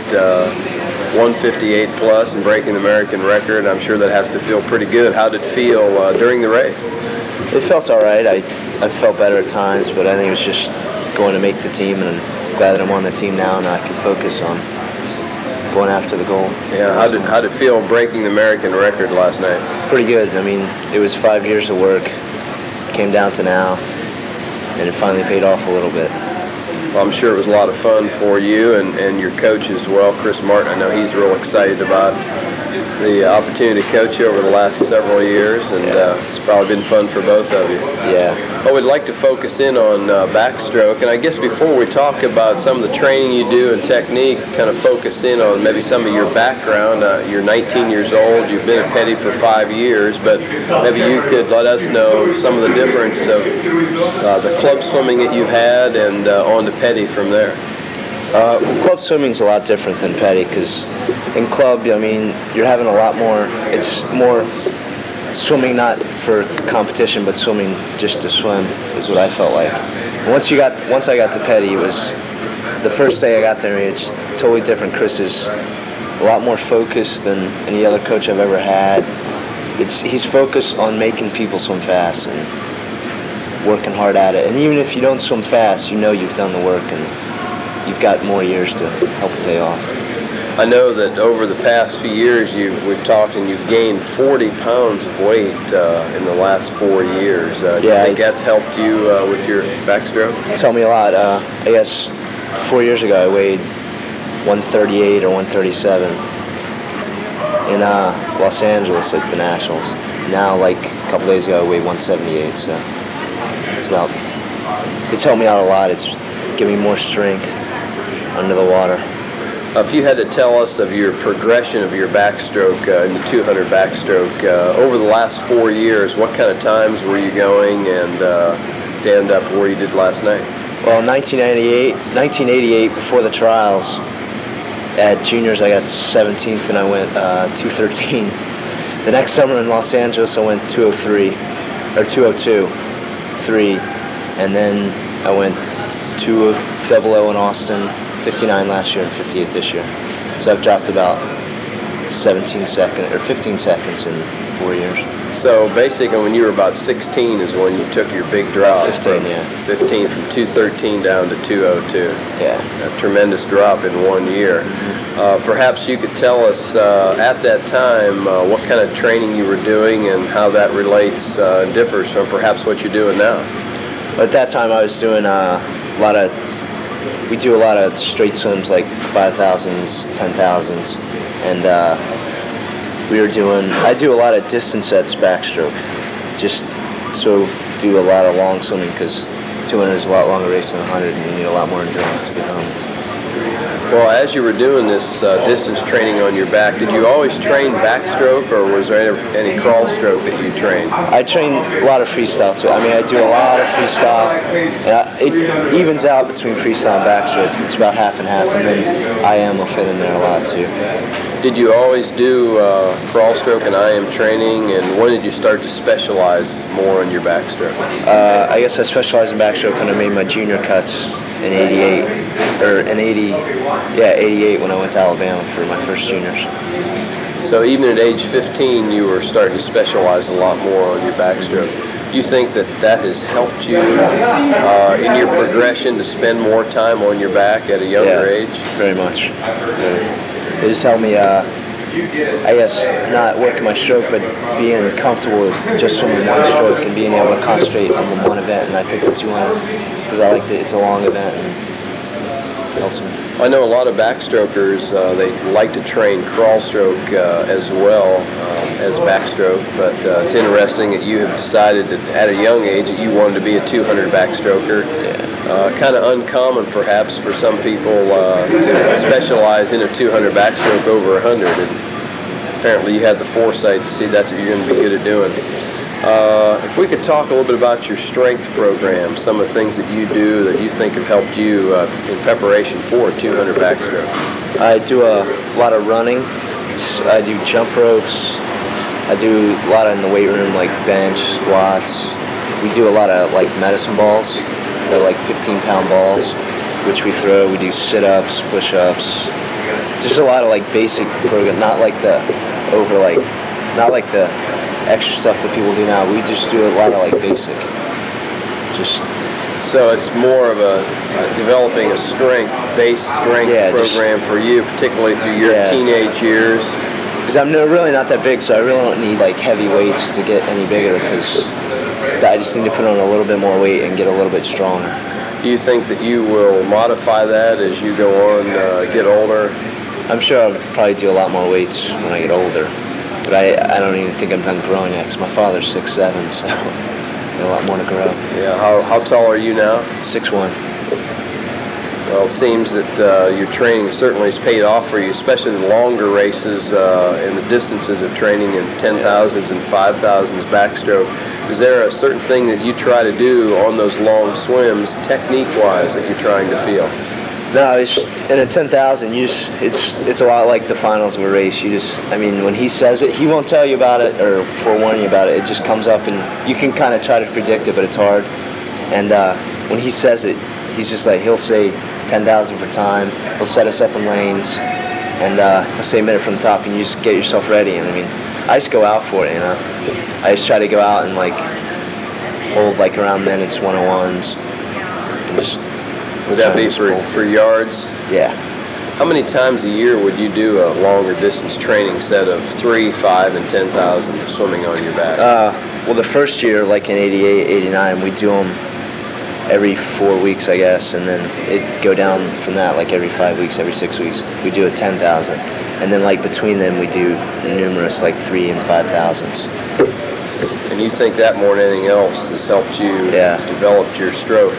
158 plus and breaking the American record. I'm sure that has to feel pretty good. How did it feel during the race? It felt all right. I felt better at times, but I think it was just going to make the team, and I'm glad that I'm on the team now and I can focus on going after the goal. Yeah, how did it feel breaking the American record last night? Pretty good. I mean, it was 5 years of work, came down to now, and it finally paid off a little bit. Well, I'm sure it was a lot of fun for you and your coach as well, Chris Martin. I know he's real excited about the opportunity to coach you over the last several years, and it's probably been fun for both of you. Yeah. Well, we'd like to focus in on backstroke, and I guess before we talk about some of the training you do and technique, kind of focus in on maybe some of your background. You're 19 years old, you've been at Petty for 5 years, but maybe you could let us know some of the difference of the club swimming that you've had and on to Petty from there. Well, club swimming's a lot different than Petty, because in club, I mean, you're having a lot more, it's more swimming not for competition, but swimming just to swim is what I felt like. And once I got to Petty, it was the first day I got there, it's totally different. Chris is a lot more focused than any other coach I've ever had. He's focused on making people swim fast and working hard at it. And even if you don't swim fast, you know you've done the work and you've got more years to help it pay off. I know that over the past few years we've talked and you've gained 40 pounds of weight in the last 4 years. Do you think that's helped you with your backstroke? It's helped me a lot. I guess 4 years ago I weighed 138 or 137 in Los Angeles at the Nationals. Now, like a couple days ago, I weighed 178, so it's helped me out a lot. It's given me more strength under the water. If you had to tell us of your progression of your backstroke in the 200 backstroke over the last 4 years, what kind of times were you going and to end up where you did last night? Well, 1988, before the trials, at juniors I got 17th and I went 213. The next summer in Los Angeles I went 203, or 202, 3, and then I went 200 in Austin, 59 last year and 58 this year. So I've dropped about 15 seconds in 4 years. So basically when you were about 16 is when you took your big drop. 15, yeah. 15 from 213 down to 202. Yeah. A tremendous drop in 1 year. Perhaps you could tell us at that time what kind of training you were doing and how that relates and differs from perhaps what you're doing now. At that time I was doing we do a lot of straight swims like 5,000s, 10,000s, and I do a lot of distance sets backstroke, just so do a lot of long swimming because 200 is a lot longer race than 100 and you need a lot more endurance to get home. Well, as you were doing this distance training on your back, did you always train backstroke or was there any crawl stroke that you trained? I train a lot of freestyle too. I mean, I do a lot of freestyle. It evens out between freestyle and backstroke. It's about half and half, and then IM will fit in there a lot too. Did you always do crawl stroke and IM training, and when did you start to specialize more on your backstroke? I guess I specialized in backstroke when I made my junior cuts in 88 when I went to Alabama for my first juniors. So even at age 15, you were starting to specialize a lot more on your backstroke. Do you think that has helped you in your progression to spend more time on your back at a younger age? Very much. It just helped me, I guess, not working my stroke, but being comfortable with just swimming one stroke and being able to concentrate on the one event. And I picked the 200 because I like it's a long event and it helps me. I know a lot of backstrokers, they like to train crawl stroke as well as backstroke, but it's interesting that you have decided that at a young age that you wanted to be a 200 backstroker. Kind of uncommon perhaps for some people to specialize in a 200 backstroke over 100, and apparently you had the foresight to see that's what you're going to be good at doing. If we could talk a little bit about your strength program, some of the things that you do that you think have helped you in preparation for a 200 backstroke. I do a lot of running. I do jump ropes. I do a lot in the weight room, like bench, squats. We do a lot of like medicine balls. They're like 15-pound balls, which we throw. We do sit-ups, push-ups. Just a lot of like basic program, not like the extra stuff that people do now. We just do a lot of like basic. So it's more of a developing a base strength program for you, particularly through your teenage years. Because I'm really not that big, so I really don't need like heavy weights to get any bigger, because I just need to put on a little bit more weight and get a little bit stronger. Do you think that you will modify that as you go on, get older? I'm sure I'll probably do a lot more weights when I get older. But I don't even think I'm done growing yet, because my father's 6'7", so a lot more to grow. Yeah, how tall are you now? 6'1". Well, it seems that your training certainly has paid off for you, especially the longer races and the distances of training in 10,000s and 5,000s backstroke. Is there a certain thing that you try to do on those long swims, technique-wise, that you're trying to feel? No, in a 10,000, it's a lot like the finals of a race. When he says it, he won't tell you about it or forewarn you about it. It just comes up, and you can kind of try to predict it, but it's hard. And when he says it, he's just like, he'll say 10,000 for time. He'll set us up in lanes, and he'll say a minute from the top, and you just get yourself ready. And I just go out for it, I just try to go out and like hold like around minutes, 101s, and just. Would that be for yards? Yeah. How many times a year would you do a longer distance training set of 3, 5, and 10,000 swimming on your back? Well, the first year, like in 88, 89, we do them every 4 weeks, I guess, and then it'd go down from that, like every 5 weeks, every 6 weeks. We do a 10,000. And then like between them, we do numerous like 3 and 5,000s. And you think that more than anything else has helped you develop your stroke?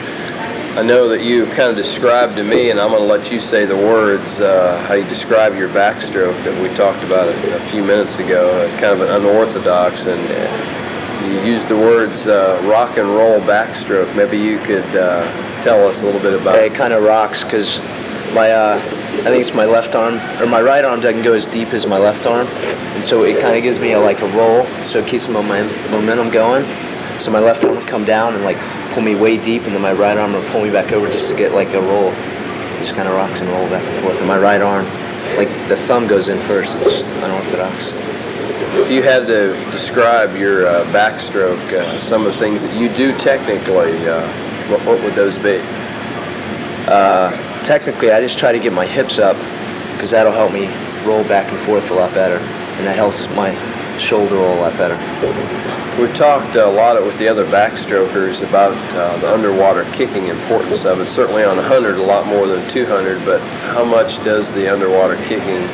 I know that you kind of described to me, and I'm going to let you say the words, how you describe your backstroke that we talked about a few minutes ago. It's kind of an unorthodox, and you used the words rock and roll backstroke. Maybe you could tell us a little bit about it. It kind of rocks because I think it's my left arm, or my right arm doesn't go as deep as my left arm, and so it kind of gives me a roll, so it keeps my momentum going. So my left arm will come down and like pull me way deep, and then my right arm will pull me back over just to get like a roll. It just kind of rocks and roll back and forth. And my right arm, like the thumb goes in first. It's unorthodox. If you had to describe your backstroke, some of the things that you do technically, what would those be? Technically, I just try to get my hips up, because that'll help me roll back and forth a lot better, and that helps my shoulder roll a lot better. We've talked a lot with the other backstrokers about the underwater kicking importance of it. Certainly on 100, a lot more than 200, but how much does the underwater kicking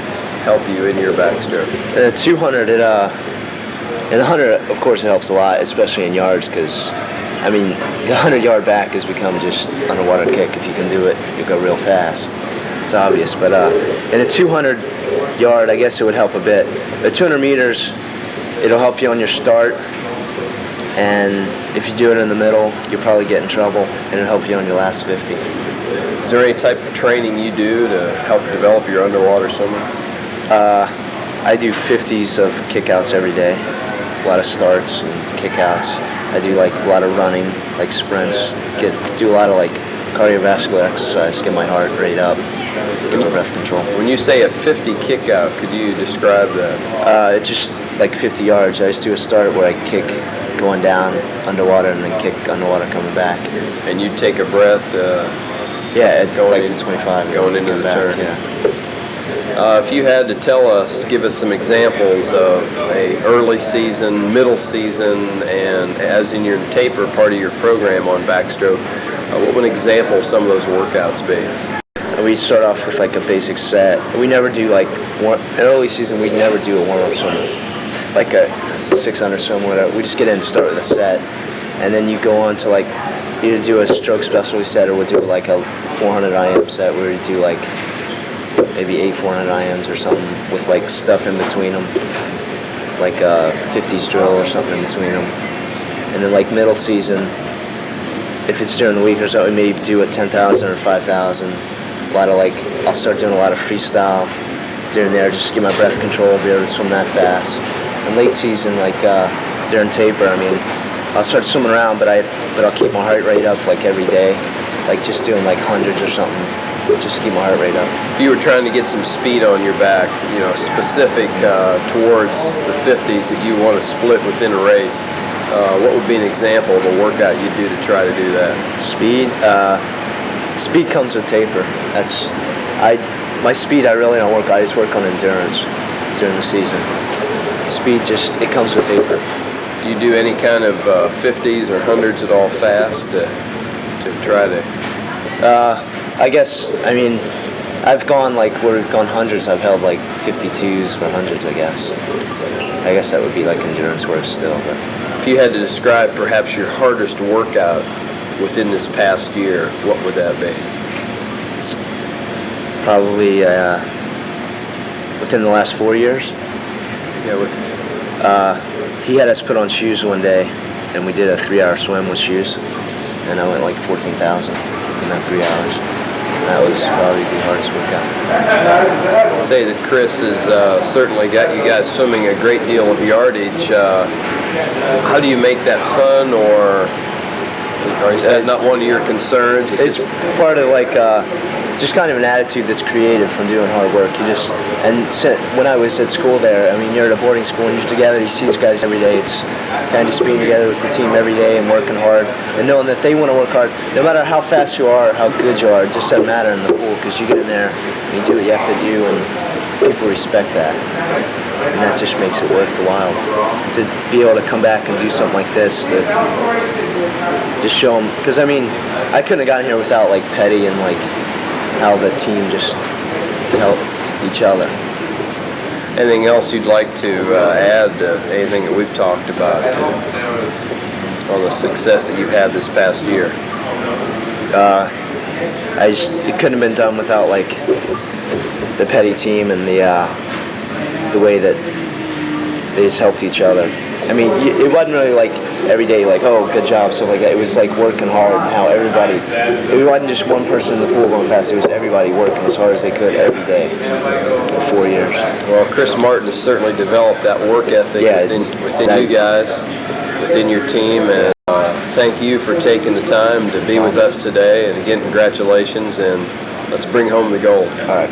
help you in your backstroke? 200, in 100, of course, it helps a lot, especially in yards, because, the 100-yard back has become just underwater kick. If you can do it, you go real fast. It's obvious, but in a 200-yard, I guess it would help a bit. At 200 meters, it'll help you on your start, and if you do it in the middle, you'll probably get in trouble, and it'll help you on your last 50. Is there any type of training you do to help develop your underwater swimming? I do 50s of kickouts every day, a lot of starts and kickouts. I do a lot of running, like sprints, do a lot of cardiovascular exercise, get my heart rate up, get my breath control. When you say a 50 kick out, could you describe that? It's just like 50 yards. I just do a start where I kick going down underwater and then kick underwater coming back. And you take a breath? Going into 25. Going into the turn. Yeah. If you had to give us some examples of a early season, middle season, and as in your taper part of your program on backstroke, what would an example of some of those workouts be? And we start off with like a basic set. We never do like early season. We never do a warm-up swim, like a 600 swim, whatever. We just get in and start with a set, and then you go on to like either do a stroke specialty set or we'll do like a 400 IM set where you do like maybe 8 400 IMs or something with like stuff in between them, like a 50s drill or something in between them. And then like middle season, if it's during the week or so, we may do a 10,000 or 5,000. A lot of like, I'll start doing a lot of freestyle during there, just to get my breath control, be able to swim that fast. And late season, like during taper, I mean, I'll start swimming around, but I'll keep my heart rate up like every day, like just doing like hundreds or something, just to keep my heart rate up. If you were trying to get some speed on your back, you know, specific towards the 50s that you want to split within a race, what would be an example of a workout you'd do to try to do that? Speed comes with taper. My speed I really don't work. I just work on endurance during the season. Speed it comes with taper. Do you do any kind of 50s or 100s at all fast to try to? I guess, I mean, I've gone like where we've gone hundreds. I've held like 52s for hundreds, I guess. I guess that would be like endurance work still. But if you had to describe perhaps your hardest workout within this past year, what would that be? Probably within the last 4 years. Yeah, he had us put on shoes one day, and we did a 3-hour swim with shoes, and I went like 14,000 in that 3 hours. That was probably the hardest workout. I'd say that Chris has certainly got you guys swimming a great deal of yardage. How do you make that fun, or is that not one of your concerns? It's part of like just kind of an attitude that's created from doing hard work. When I was at school there, I mean, you're at a boarding school and you're together, you see these guys every day. It's kind of just being together with the team every day and working hard and knowing that they want to work hard. No matter how fast you are, how good you are, it just doesn't matter in the pool because you get in there and you do what you have to do and people respect that. And that just makes it worth the while. To be able to come back and do something like this, to just show them. Because, I mean, I couldn't have gotten here without, like, Petty and, like, how the team just helped each other. Anything else you'd like to add to anything that we've talked about on the success that you've had this past year? It couldn't have been done without, like, the Petty team and the way that they just helped each other. I mean, it wasn't really like every day, like, oh, good job, stuff like that. It was like working hard and how everybody, it wasn't just one person in the pool going fast, it was everybody working as hard as they could every day for 4 years. Well, Chris Martin has certainly developed that work ethic within you guys, within your team, and thank you for taking the time to be with us today. And again, congratulations, and let's bring home the gold. All right.